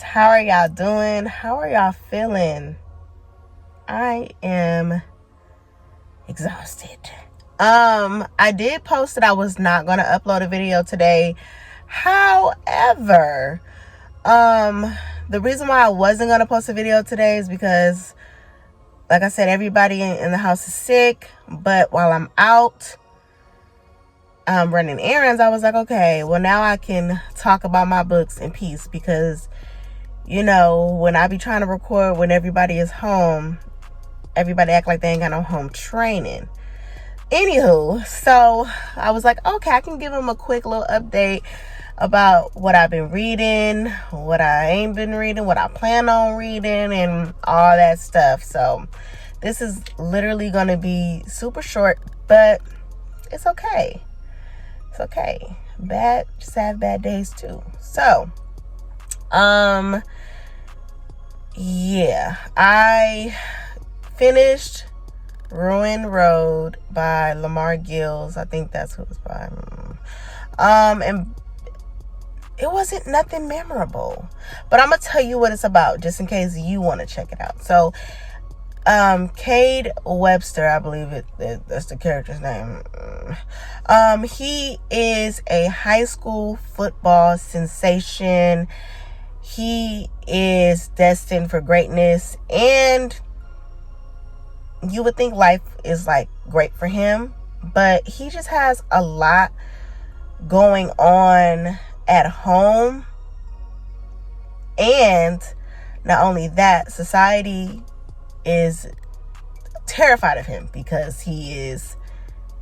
guys? How are y'all doing? How are y'all feeling? I am exhausted. I did post that I was not going to upload a video today. However, the reason why I wasn't going to post a video today is because, like I said, everybody in the house is sick. But while I'm out running errands, I was like, okay, well, now I can talk about my books in peace, because, you know, when I be trying to record when everybody is home, everybody act like they ain't got no home training. Anywho, so I was like, okay, I can give them a quick little update about what I've been reading, what I ain't been reading, what I plan on reading, and all that stuff. So this is literally going to be super short, but it's okay. It's okay. Just have bad days too. So, yeah, I finished Ruin Road by Lamar Gills. I think that's who it's by. And it wasn't nothing memorable, but I'm gonna tell you what it's about, just in case you want to check it out. So, Cade Webster, I believe that's the character's name. He is a high school football sensation. He is destined for greatness, and you would think life is like great for him, but he just has a lot going on at home. And not only that, society is terrified of him because he is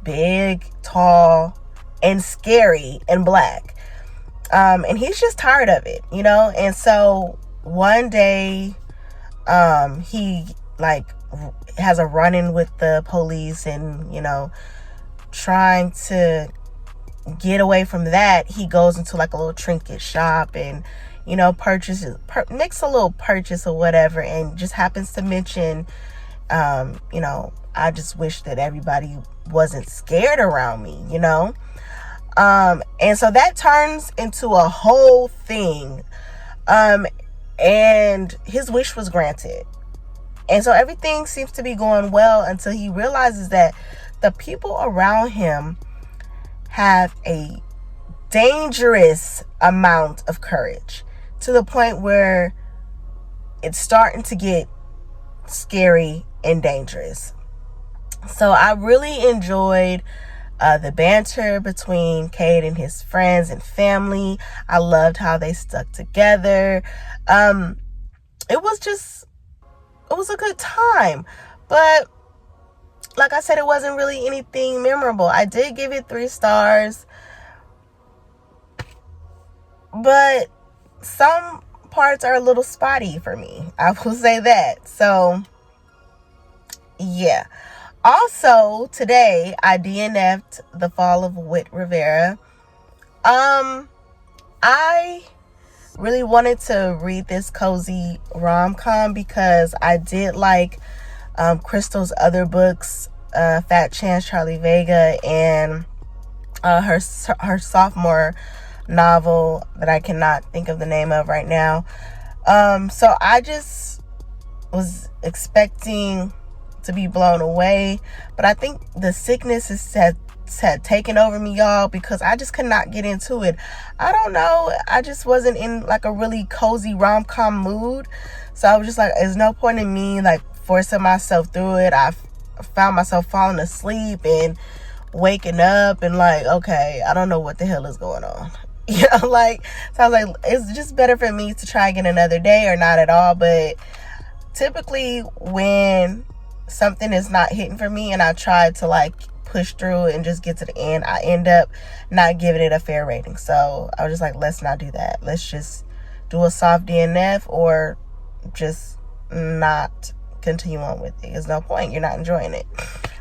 big, tall, and scary and black. And he's just tired of it, you know? And so one day, he like has a run-in with the police, and, you know, trying to get away from that, he goes into like a little trinket shop and, you know, makes a little purchase or whatever, and just happens to mention, you know, I just wish that everybody wasn't scared around me, you know? And so that turns into a whole thing. And his wish was granted. And so everything seems to be going well until he realizes that the people around him have a dangerous amount of courage, to the point where it's starting to get scary and dangerous. So I really enjoyed the banter between Cade and his friends and family. I loved how they stuck together. It was a good time. But like I said, it wasn't really anything memorable. I did give it 3 stars, but some parts are a little spotty for me, I will say that. So yeah. Also, today I DNF'd The Fall of Whit Rivera. I really wanted to read this cozy rom-com because I did like Crystal's other books, Fat Chance, Charlie Vega, and her sophomore novel that I cannot think of the name of right now. So I just was expecting to be blown away, but I think the sickness had taken over me, y'all, because I just could not get into it. I don't know, I just wasn't in like a really cozy rom-com mood. So I was just like, there's no point in me like forcing myself through it. I found myself falling asleep and waking up and like, okay, I don't know what the hell is going on. You know, like, so I was like, it's just better for me to try again another day or not at all. But typically when something is not hitting for me and I try to like push through and just get to the end, I end up not giving it a fair rating. So I was just like, let's not do that. Let's just do a soft DNF or just not continue on with it. There's no point. You're not enjoying it.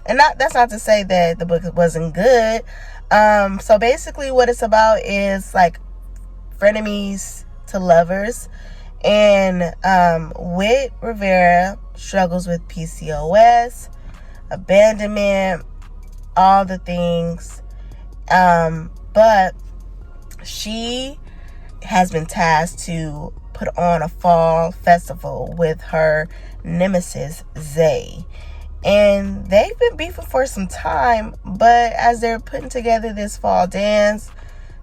And that's not to say that the book wasn't good. So basically what it's about is like frenemies to lovers. And Whit Rivera struggles with PCOS, abandonment, all the things. But she has been tasked to put on a fall festival with her nemesis, Zay. And they've been beefing for some time, but as they're putting together this fall dance,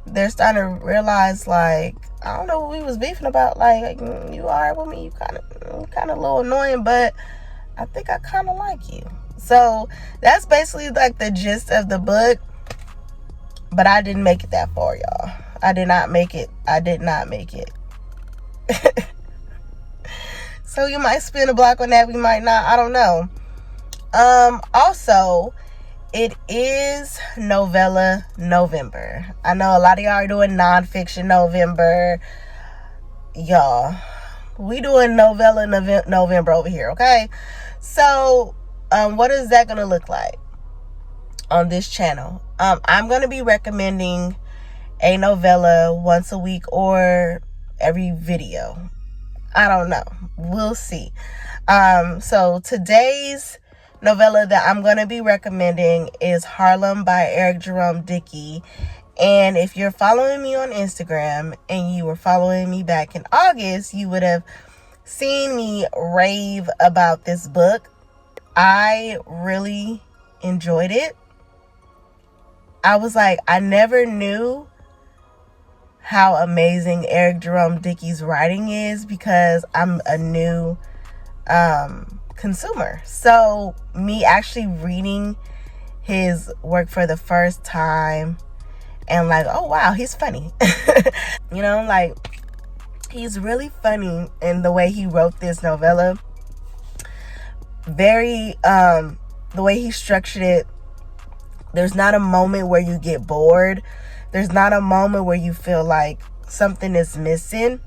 they're starting to realize, like, I don't know what we was beefing about. Like, you are with me, you kind of a little annoying, but I think I kind of like you. So that's basically like the gist of the book. But I didn't make it that far, y'all. I did not make it. So you might spin a block on that, we might not. I don't know. Also, it is Novella November. I know a lot of y'all are doing nonfiction November. Y'all, we doing Novella November over here, okay? So, what is that going to look like on this channel? I'm going to be recommending a novella once a week or every video. I don't know. We'll see. So today's novella that I'm going to be recommending is Harlem by Eric Jerome Dickey. And if you're following me on Instagram and you were following me back in August, you would have seen me rave about this book. I really enjoyed it. I was like, I never knew how amazing Eric Jerome Dickey's writing is because I'm a new consumer. So me actually reading his work for the first time and like, oh wow, he's funny. You know, like, he's really funny in the way he wrote this novella. Very the way he structured it, there's not a moment where you get bored. There's not a moment where you feel like something is missing.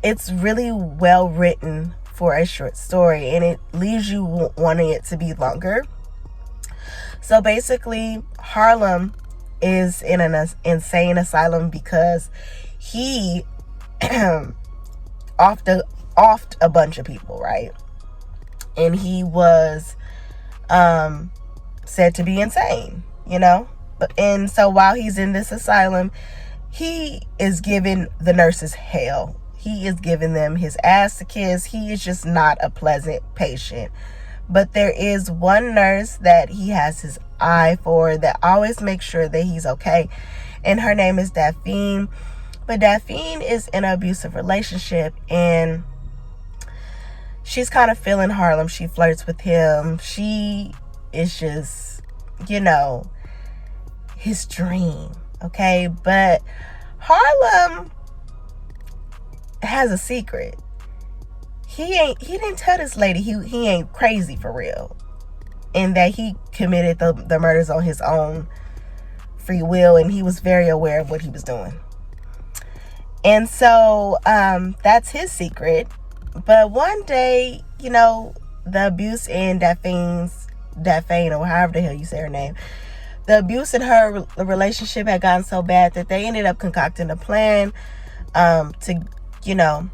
It's really well written for a short story, and it leaves you wanting it to be longer. So basically, Harlem is in an insane asylum because he offed a bunch of people, right? And he was said to be insane, you know? And so while he's in this asylum, he is giving the nurses hell. He is giving them his ass to kiss. He is just not a pleasant patient. But there is one nurse that he has his eye for that always makes sure that he's okay. And her name is Daphne. But Daphne is in an abusive relationship, and she's kind of feeling Harlem. She flirts with him. She is just, you know, his dream, okay? But Harlem has a secret. He didn't tell this lady he ain't crazy for real, and that he committed the murders on his own free will, and he was very aware of what he was doing. And so that's his secret. But one day, you know, the abuse in Daphne, or however the hell you say her name, the abuse in her relationship had gotten so bad that they ended up concocting a plan to, you know,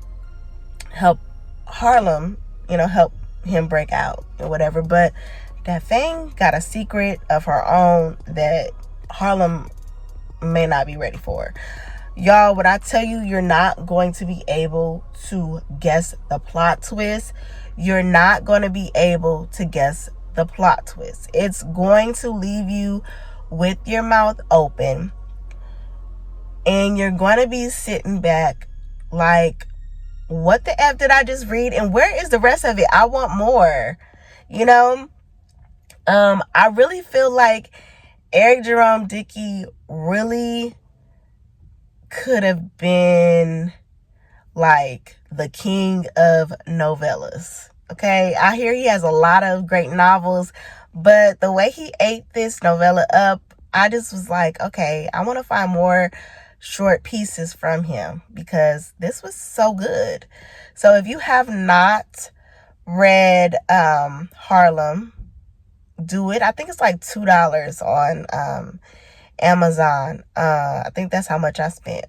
help Harlem, you know, help him break out or whatever. But Daphne got a secret of her own that Harlem may not be ready for. Y'all, when I tell you, you're not going to be able to guess the plot twist. You're not going to be able to guess the plot twist. It's going to leave you with your mouth open, and you're going to be sitting back like, what the F did I just read? And where is the rest of it? I want more, you know? I really feel like Eric Jerome Dickey really could have been like the king of novellas. Okay, I hear he has a lot of great novels, but the way he ate this novella up, I just was like, okay, I want to find more short pieces from him because this was so good. So if you have not read Harlem, do it. I think it's like $2 on Amazon. I think that's how much I spent.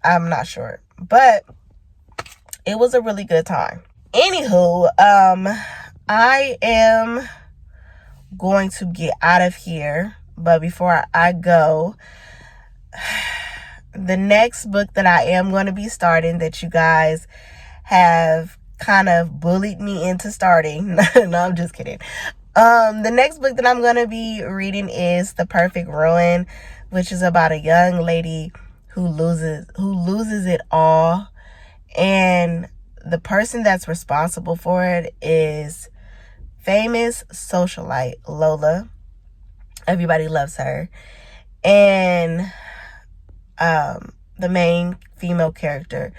I'm not sure, but it was a really good time. Anywho, I am going to get out of here, but before I go, the next book that I am going to be starting, that you guys have kind of bullied me into starting. No, I'm just kidding. The next book that I'm going to be reading is The Perfect Ruin, which is about a young lady who loses it all. And the person that's responsible for it is famous socialite Lola. Everybody loves her. And the main female character,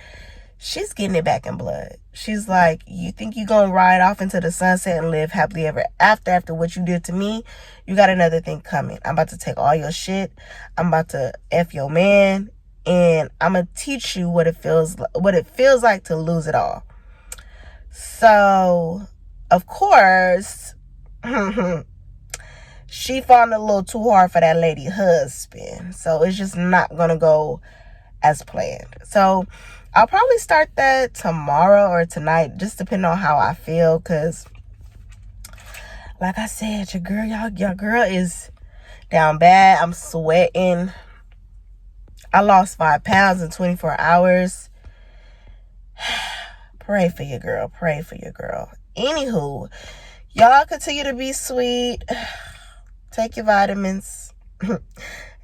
she's getting it back in blood. She's like, you think you gonna ride off into the sunset and live happily ever after what you did to me? You got another thing coming. I'm about to take all your shit. I'm about to F your man, and I'm gonna teach you what it feels like to lose it all. So, of course, she falling a little too hard for that lady husband. So it's just not gonna go as planned. So I'll probably start that tomorrow or tonight, just depending on how I feel. Cause like I said, your girl is down bad. I'm sweating. I lost 5 pounds in 24 hours. Pray for your girl. Pray for your girl. Anywho, y'all continue to be sweet. Take your vitamins.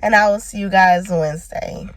And I will see you guys Wednesday.